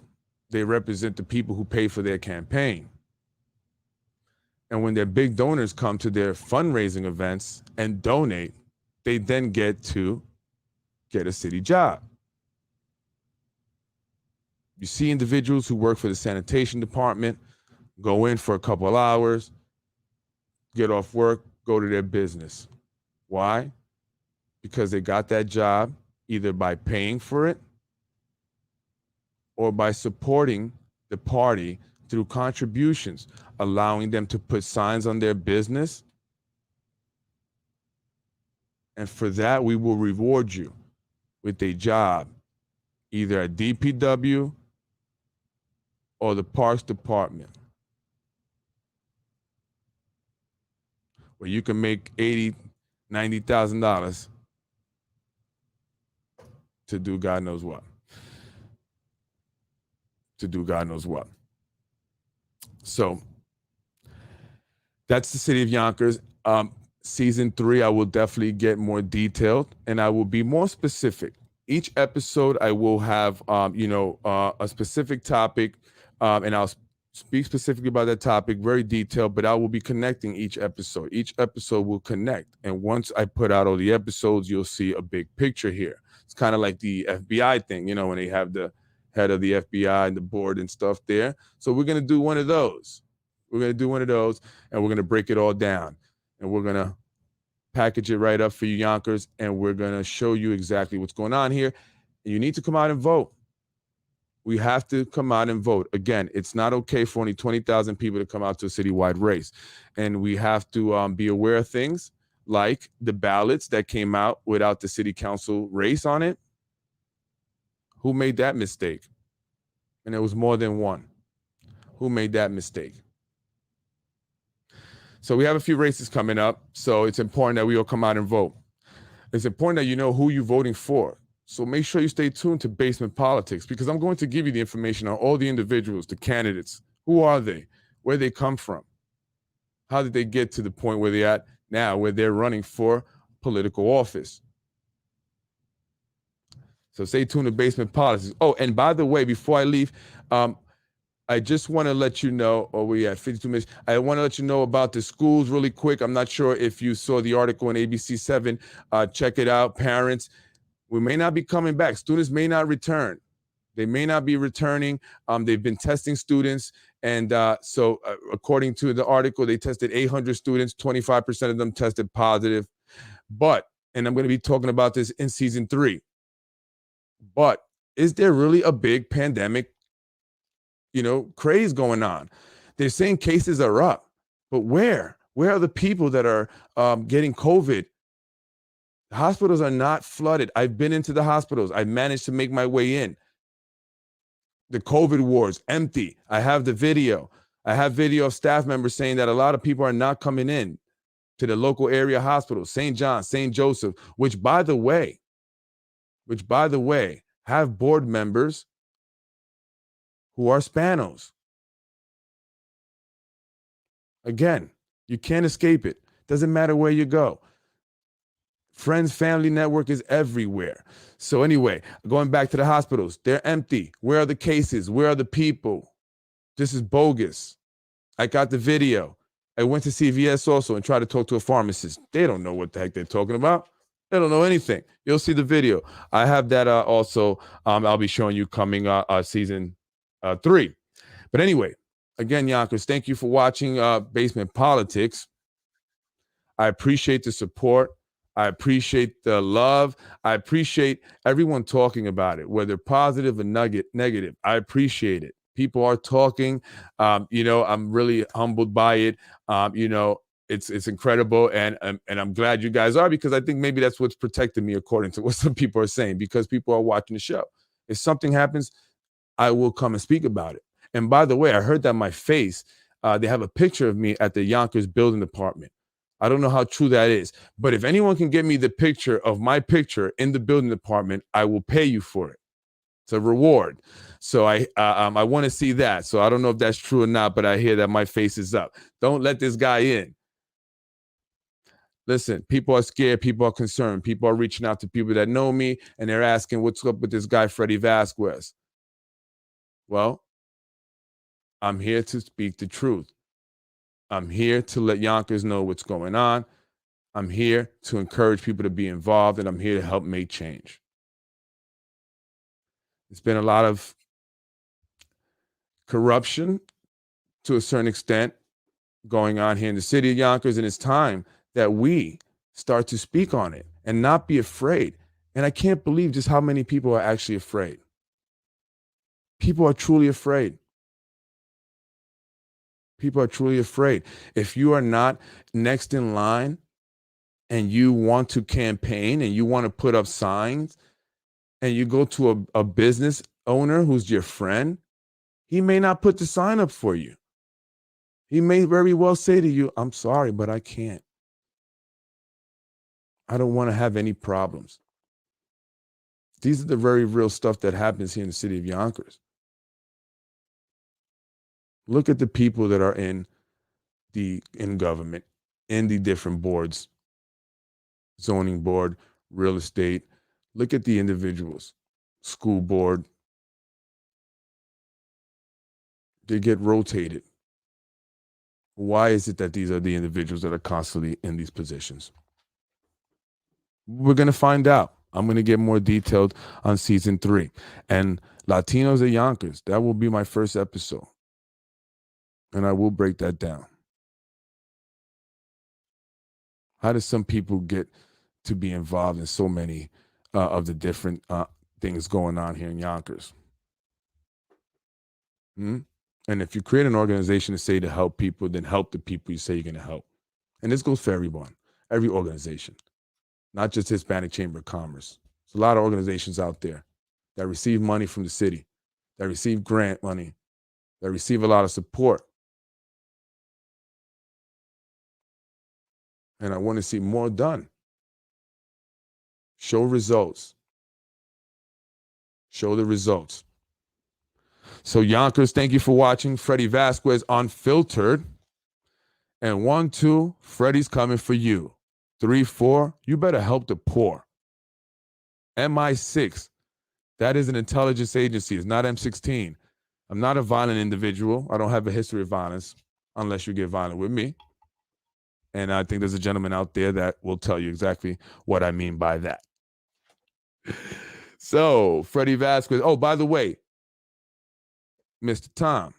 Speaker 1: They represent the people who pay for their campaign. And when their big donors come to their fundraising events and donate, they then get to get a city job. You see individuals who work for the sanitation department, go in for a couple of hours, get off work, go to their business. Why? Because they got that job either by paying for it or by supporting the party through contributions, allowing them to put signs on their business. And for that, we will reward you with a job, either at DPW or the Parks Department. where you can make $80,000, $90,000 to do God knows what. To do God knows what. So that's the city of Yonkers. Season 3, I will definitely get more detailed and I will be more specific. Each episode, I will have, a specific topic, and I'll speak specifically about that topic, very detailed, but I will be connecting each episode. Each episode will connect. And once I put out all the episodes, you'll see a big picture here. It's kind of like the FBI thing, when they have the head of the FBI and the board and stuff there. So we're going to do one of those. We're going to do one of those, and we're going to break it all down. And we're going to package it right up for you, Yonkers, and we're going to show you exactly what's going on here. You need to come out and vote. We have to come out and vote. Again, it's not okay for only 20,000 people to come out to a citywide race. And we have to be aware of things like the ballots that came out without the city council race on it. Who made that mistake? And there was more than one. Who made that mistake? So we have a few races coming up. So it's important that we all come out and vote. It's important that you know who you're voting for. So make sure you stay tuned to Basement Politics, because I'm going to give you the information on all the individuals, the candidates. Who are they? Where they come from? How did they get to the point where they're at now, where they're running for political office? So stay tuned to Basement Politics. Oh, and by the way, before I leave, I just want to let you know, we at 52 minutes. I want to let you know about the schools really quick. I'm not sure if you saw the article in ABC 7. Check it out, parents. We may not be coming back. Students may not return. They may not be returning. They've been testing students. And so according to the article, they tested 800 students. 25% of them tested positive. But, and I'm going to be talking about this in season 3. But is there really a big pandemic, craze going on? They're saying cases are up, but where? Where are the people that are getting COVID? The hospitals are not flooded. I've been into the hospitals. I managed to make my way in. The COVID wards, empty. I have the video. I have video of staff members saying that a lot of people are not coming in to the local area hospitals, St. John, St. Joseph, which by the way, have board members who are Spanos. Again, you can't escape it. Doesn't matter where you go. Friends, family network is everywhere. So anyway, going back to the hospitals, they're empty. Where are the cases? Where are the people? This is bogus. I got the video. I went to CVS also and tried to talk to a pharmacist. They don't know what the heck they're talking about. They don't know anything. You'll see the video. I have that also. I'll be showing you coming season 3. But anyway, again, Yonkers, thank you for watching Basement Politics. I appreciate the support. I appreciate the love. I appreciate everyone talking about it, whether positive or negative. I appreciate it. People are talking. I'm really humbled by it. It's incredible, and I'm glad you guys are, because I think maybe that's what's protected me, according to what some people are saying, because people are watching the show. If something happens, I will come and speak about it. And by the way, I heard that my face, they have a picture of me at the Yonkers building department. I don't know how true that is, but if anyone can get me the picture of my picture in the building department, I will pay you for it. It's a reward. So I want to see that. So I don't know if that's true or not, but I hear that my face is up. Don't let this guy in. Listen, people are scared. People are concerned. People are reaching out to people that know me, and they're asking, what's up with this guy, Freddy Vazquez? Well, I'm here to speak the truth. I'm here to let Yonkers know what's going on. I'm here to encourage people to be involved, and I'm here to help make change. It's been a lot of corruption to a certain extent going on here in the city of Yonkers, and it's time that we start to speak on it and not be afraid. And I can't believe just how many people are actually afraid. People are truly afraid. People are truly afraid. If you are not next in line and you want to campaign and you want to put up signs and you go to a business owner who's your friend, he may not put the sign up for you. He may very well say to you, I'm sorry, but I can't. I don't want to have any problems. These are the very real stuff that happens here in the city of Yonkers. Look at the people that are in government, in the different boards, zoning board, real estate. Look at the individuals, school board. They get rotated. Why is it that these are the individuals that are constantly in these positions? We're going to find out. I'm going to get more detailed on season 3. And Latinos at Yonkers, that will be my first episode. And I will break that down. How do some people get to be involved in so many of the different things going on here in Yonkers? And if you create an organization to say to help people, then help the people you say you're going to help. And this goes for everyone, every organization, not just Hispanic Chamber of Commerce. There's a lot of organizations out there that receive money from the city, that receive grant money, that receive a lot of support. And I want to see more done. Show results. Show the results. So Yonkers, thank you for watching. Freddy Vazquez, Unfiltered. And 1, 2, Freddy's coming for you. 3, 4, you better help the poor. MI6, that is an intelligence agency. It's not M16. I'm not a violent individual. I don't have a history of violence unless you get violent with me. And I think there's a gentleman out there that will tell you exactly what I mean by that. So, Freddy Vazquez. Oh, by the way, Mr. Tom,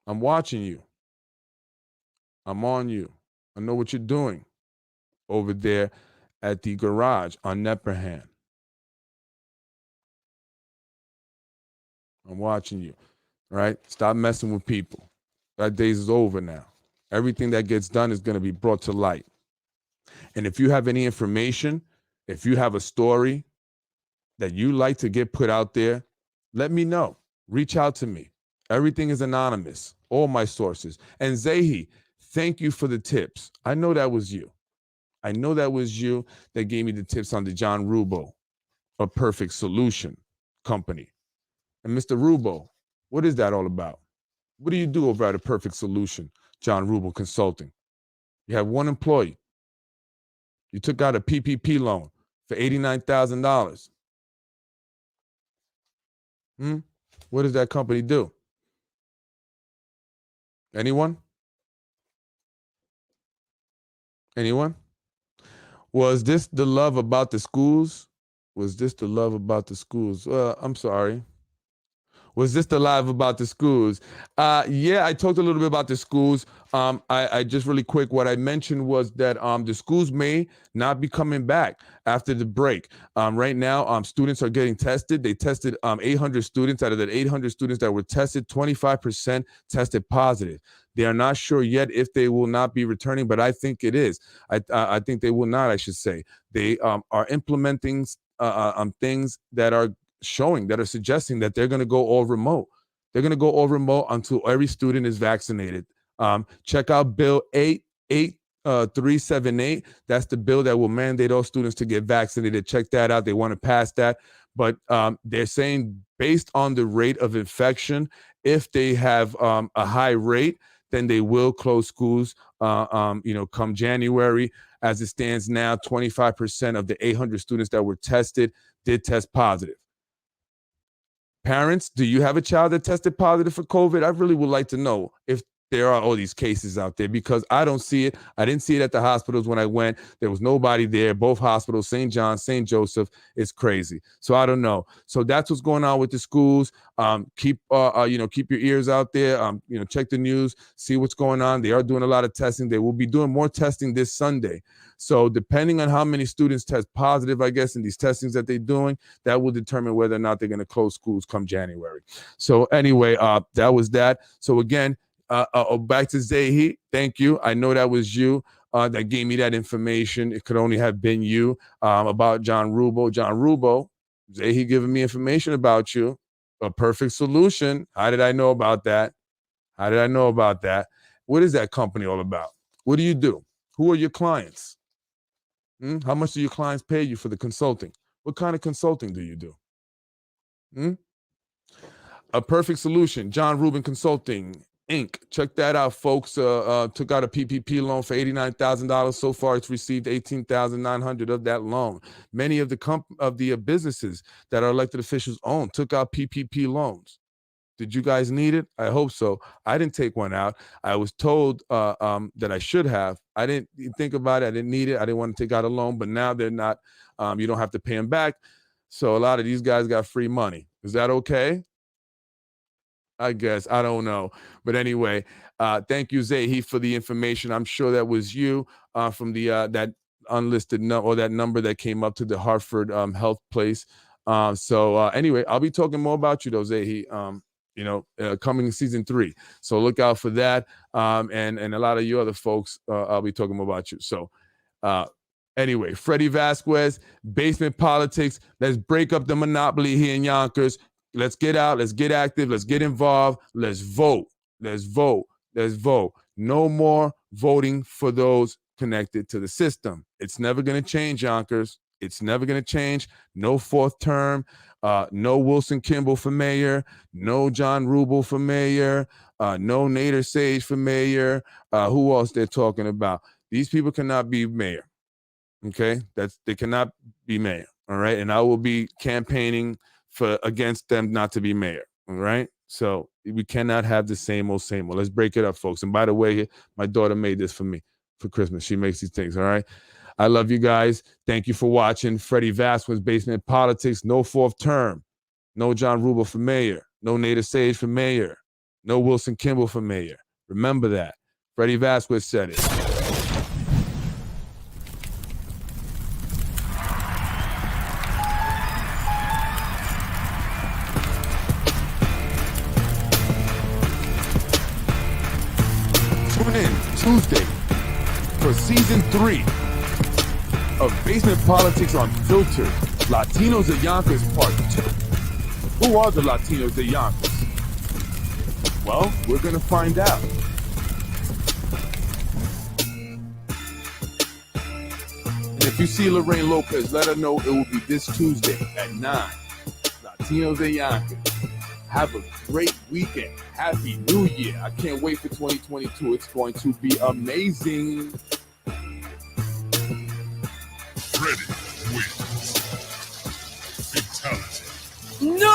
Speaker 1: I'm watching you. I'm on you. I know what you're doing over there at the garage on Nepperhan. I'm watching you. All right? Stop messing with people. That days is over now. Everything that gets done is going to be brought to light. And if you have any information, if you have a story that you like to get put out there, let me know. Reach out to me. Everything is anonymous. All my sources. And Zahi, thank you for the tips. I know that was you. I know that was you that gave me the tips on the John Rubo, A Perfect Solution company. And Mr. Rubo, what is that all about? What do you do over at A Perfect Solution, John Rubo Consulting? You have one employee. You took out a PPP loan for $89,000. What does that company do? Anyone? Anyone? Was this the love about the schools? Was this the love about the schools? I'm sorry. Was this the live about the schools? Yeah, I talked a little bit about the schools. I just really quick, what I mentioned was that the schools may not be coming back after the break. Right now, students are getting tested. They tested 800 students. Out of that 800 students that were tested, 25% tested positive. They are not sure yet if they will not be returning, but I think it is. I think they will not, I should say. They are implementing things that are suggesting that they're going to go all remote. They're going to go all remote until every student is vaccinated. Check out Bill 378. That's the bill that will mandate all students to get vaccinated. Check that out. They want to pass that. But they're saying based on the rate of infection, if they have a high rate, then they will close schools, come January. As it stands now, 25% of the 800 students that were tested did test positive. Parents, do you have a child that tested positive for COVID? I really would like to know if there are all these cases out there, because I don't see it. I didn't see it at the hospitals when I went. There was nobody there. Both hospitals, St. John, St. Joseph, it's crazy. So I don't know. So that's what's going on with the schools. Keep your ears out there. Check the news, see what's going on. They are doing a lot of testing. They will be doing more testing this Sunday. So depending on how many students test positive, I guess, in these testings that they're doing, that will determine whether or not they're going to close schools come January. So anyway, that was that. So again, back to Zahi. Thank you. I know that was you that gave me that information. It could only have been you about John Rubo. John Rubo, Zahi giving me information about you. A Perfect Solution. How did I know about that? How did I know about that? What is that company all about? What do you do? Who are your clients? How much do your clients pay you for the consulting? What kind of consulting do you do? A perfect solution, John Rubin Consulting, Inc. Check that out, folks. Took out a PPP loan for $89,000. So far, it's received $18,900 of that loan. Many of the businesses that our elected officials own took out PPP loans. Did you guys need it? I hope so. I didn't take one out. I was told that I should have. I didn't think about it. I didn't need it. I didn't want to take out a loan, but now they're not. You don't have to pay them back. So a lot of these guys got free money. Is that okay? I guess. I don't know. But anyway, thank you, Zahi, for the information. I'm sure that was you from the that unlisted number or that number that came up to the Hartford health place. Anyway, I'll be talking more about you, though, Zahi. Coming in season 3. So look out for that. And a lot of you other folks, I'll be talking more about you. So anyway, Freddy Vazquez, Basement Politics. Let's break up the monopoly here in Yonkers. Let's get out. Let's get active. Let's get involved. Let's vote. Let's vote. Let's vote. No more voting for those connected to the system. It's never going to change, Yonkers. It's never going to change. No 4th term. No Wilson Kimball for mayor. No John Rubel for mayor. No Nader Sage for mayor. Who else they're talking about? These people cannot be mayor. Okay? They cannot be mayor. All right? And I will be campaigning against them not to be mayor. All right? So we cannot have the same old, same old. Let's break it up, folks. And by the way, my daughter made this for me for Christmas. She makes these things. All right? I love you guys. Thank you for watching. Freddy Vazquez, Basement Politics. No 4th term. No John Rubel for mayor. No Nader Sage for mayor. No Wilson Kimball for mayor. Remember that. Freddy Vazquez said it. Tune in Tuesday for season 3 of Basement Politics Unfiltered, Latinos at Yonkers Part 2. Who are the Latinos at Yonkers? Well, we're going to find out. And if you see Lorraine Lopez, let her know it will be this Tuesday at 9. Latinos at Yonkers. Have a great weekend. Happy New Year. I can't wait for 2022. It's going to be amazing.
Speaker 5: Freddy wins. Fatality.
Speaker 6: No!